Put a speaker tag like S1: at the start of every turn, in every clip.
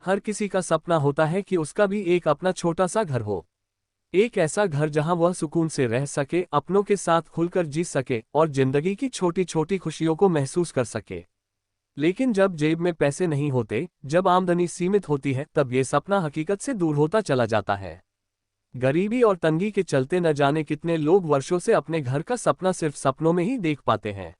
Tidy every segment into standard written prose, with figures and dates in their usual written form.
S1: हर किसी का सपना होता है कि उसका भी एक अपना छोटा सा घर हो। एक ऐसा घर जहां वह सुकून से रह सके, अपनों के साथ खुलकर जी सके और जिंदगी की छोटी छोटी खुशियों को महसूस कर सके। लेकिन जब जेब में पैसे नहीं होते, जब आमदनी सीमित होती है, तब ये सपना हकीकत से दूर होता चला जाता है। गरीबी और तंगी के चलते न जाने कितने लोग वर्षों से अपने घर का सपना सिर्फ सपनों में ही देख पाते हैं।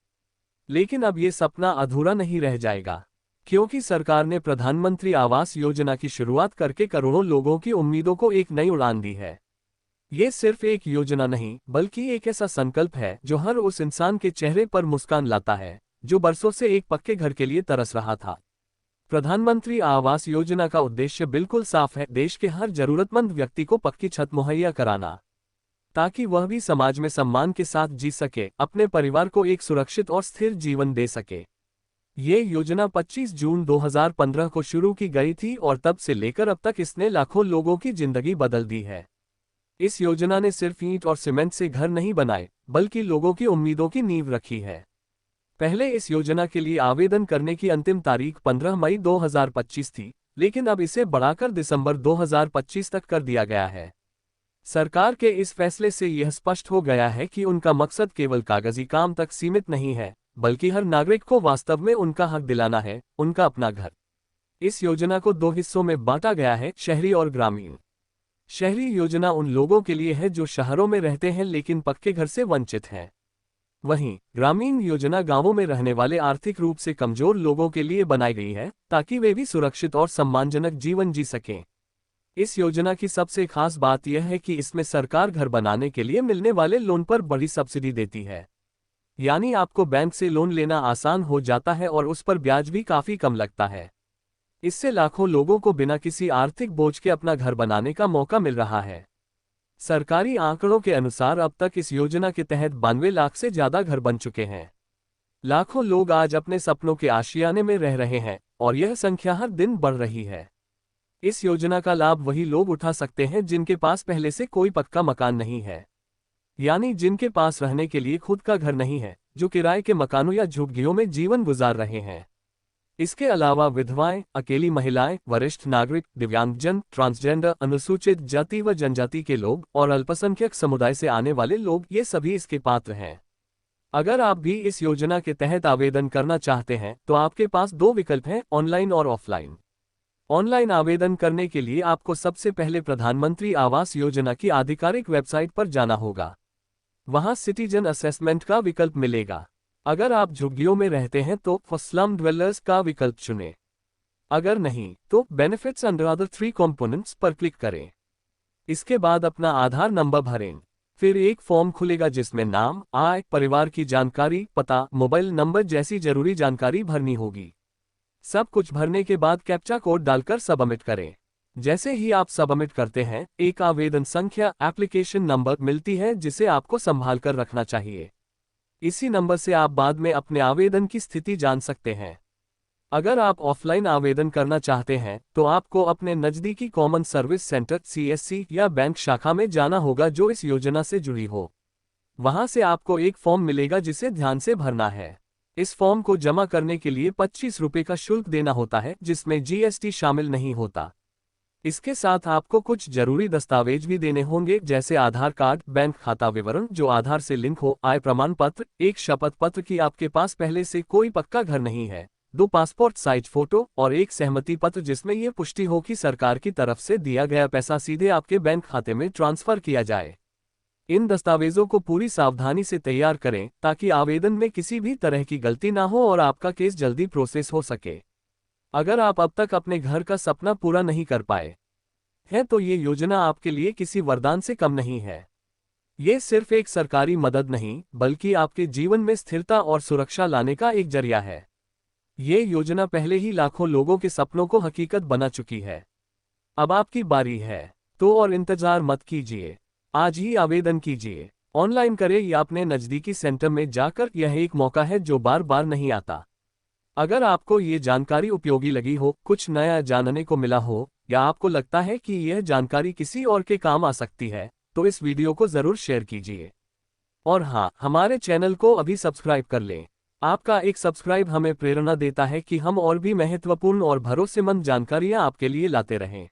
S1: लेकिन अब ये सपना अधूरा नहीं रह जाएगा, क्योंकि सरकार ने प्रधानमंत्री आवास योजना की शुरुआत करके करोड़ों लोगों की उम्मीदों को एक नई उड़ान दी है। ये सिर्फ एक योजना नहीं, बल्कि एक ऐसा संकल्प है जो हर उस इंसान के चेहरे पर मुस्कान लाता है जो बरसों से एक पक्के घर के लिए तरस रहा था। प्रधानमंत्री आवास योजना का उद्देश्य बिल्कुल साफ है, देश के हर जरूरतमंद व्यक्ति को पक्की छत मुहैया कराना, ताकि वह भी समाज में सम्मान के साथ जी सके, अपने परिवार को एक सुरक्षित और स्थिर जीवन दे सके। ये योजना 25 जून 2015 को शुरू की गई थी और तब से लेकर अब तक इसने लाखों लोगों की जिंदगी बदल दी है। इस योजना ने सिर्फ ईंट और सीमेंट से घर नहीं बनाए, बल्कि लोगों की उम्मीदों की नींव रखी है। पहले इस योजना के लिए आवेदन करने की अंतिम तारीख 15 मई 2025 थी, लेकिन अब इसे बढ़ाकर दिसंबर 2025 तक कर दिया गया है। सरकार के इस फैसले से यह स्पष्ट हो गया है कि उनका मकसद केवल कागजी काम तक सीमित नहीं है, बल्कि हर नागरिक को वास्तव में उनका हक दिलाना है, उनका अपना घर। इस योजना को दो हिस्सों में बांटा गया है, शहरी और ग्रामीण। शहरी योजना उन लोगों के लिए है जो शहरों में रहते हैं लेकिन पक्के घर से वंचित हैं। वहीं ग्रामीण योजना गांवों में रहने वाले आर्थिक रूप से कमजोर लोगों के लिए बनाई गई है, ताकि वे भी सुरक्षित और सम्मानजनक जीवन जी सकें। इस योजना की सबसे खास बात यह है कि इसमें सरकार घर बनाने के लिए मिलने वाले लोन पर बड़ी सब्सिडी देती है। यानी आपको बैंक से लोन लेना आसान हो जाता है और उस पर ब्याज भी काफी कम लगता है। इससे लाखों लोगों को बिना किसी आर्थिक बोझ के अपना घर बनाने का मौका मिल रहा है। सरकारी आंकड़ों के अनुसार अब तक इस योजना के तहत 92 लाख से ज्यादा घर बन चुके हैं। लाखों लोग आज अपने सपनों के आशियाने में रह रहे हैं और यह संख्या हर दिन बढ़ रही है। इस योजना का लाभ वही लोग उठा सकते हैं जिनके पास पहले से कोई पक्का मकान नहीं है, यानी जिनके पास रहने के लिए खुद का घर नहीं है, जो किराए के मकानों या झुग्गियों में जीवन गुजार रहे हैं। इसके अलावा विधवाएं, अकेली महिलाएं, वरिष्ठ नागरिक, दिव्यांगजन, ट्रांसजेंडर, अनुसूचित जाति व जनजाति के लोग और अल्पसंख्यक समुदाय से आने वाले लोग, ये सभी इसके पात्र हैं। अगर आप भी इस योजना के तहत आवेदन करना चाहते हैं तो आपके पास दो विकल्प हैं, ऑनलाइन और ऑफलाइन। ऑनलाइन आवेदन करने के लिए आपको सबसे पहले प्रधानमंत्री आवास योजना की आधिकारिक वेबसाइट पर जाना होगा। वहां सिटीजन असेसमेंट का विकल्प मिलेगा। अगर आप झुग्गियों में रहते हैं तो स्लम ड्वेलर्स का विकल्प चुनें। अगर नहीं तो बेनिफिट्स अंडर अदर 3 कंपोनेंट्स पर क्लिक करें। इसके बाद अपना आधार नंबर भरें। फिर एक फॉर्म खुलेगा जिसमें नाम, आय, परिवार की जानकारी, पता, मोबाइल नंबर जैसी जरूरी जानकारी भरनी होगी। सब कुछ भरने के बाद कैप्चा कोड डालकर सबमिट करें। जैसे ही आप सबमिट करते हैं, एक आवेदन संख्या, एप्लीकेशन नंबर मिलती है जिसे आपको संभाल कर रखना चाहिए। इसी नंबर से आप बाद में अपने आवेदन की स्थिति जान सकते हैं। अगर आप ऑफलाइन आवेदन करना चाहते हैं तो आपको अपने नज़दीकी कॉमन सर्विस सेंटर (CSC) या बैंक शाखा में जाना होगा जो इस योजना से जुड़ी हो। वहां से आपको एक फॉर्म मिलेगा जिसे ध्यान से भरना है। इस फॉर्म को जमा करने के लिए 25 रुपये का शुल्क देना होता है, जिसमें GST शामिल नहीं होता। इसके साथ आपको कुछ जरूरी दस्तावेज भी देने होंगे, जैसे आधार कार्ड, बैंक खाता विवरण जो आधार से लिंक हो, आय प्रमाण पत्र, एक शपथ पत्र कि आपके पास पहले से कोई पक्का घर नहीं है, 2 पासपोर्ट साइज फोटो और एक सहमति पत्र जिसमें यह पुष्टि हो कि सरकार की तरफ से दिया गया पैसा सीधे आपके बैंक खाते में ट्रांसफर किया जाए। इन दस्तावेजों को पूरी सावधानी से तैयार करें ताकि आवेदन में किसी भी तरह की गलती ना हो और आपका केस जल्दी प्रोसेस हो सके। अगर आप अब तक अपने घर का सपना पूरा नहीं कर पाए हैं तो ये योजना आपके लिए किसी वरदान से कम नहीं है। ये सिर्फ एक सरकारी मदद नहीं, बल्कि आपके जीवन में स्थिरता और सुरक्षा लाने का एक जरिया है। ये योजना पहले ही लाखों लोगों के सपनों को हकीकत बना चुकी है। अब आपकी बारी है, तो और इंतजार मत कीजिए, आज ही आवेदन कीजिए। ऑनलाइन करें या अपने नज़दीकी सेंटर में जाकर, यह एक मौका है जो बार बार नहीं आता। अगर आपको ये जानकारी उपयोगी लगी हो, कुछ नया जानने को मिला हो, या आपको लगता है कि यह जानकारी किसी और के काम आ सकती है, तो इस वीडियो को ज़रूर शेयर कीजिए। और हाँ, हमारे चैनल को अभी सब्सक्राइब कर लें। आपका एक सब्सक्राइब हमें प्रेरणा देता है कि हम और भी महत्वपूर्ण और भरोसेमंद जानकारियां आपके लिए लाते रहें।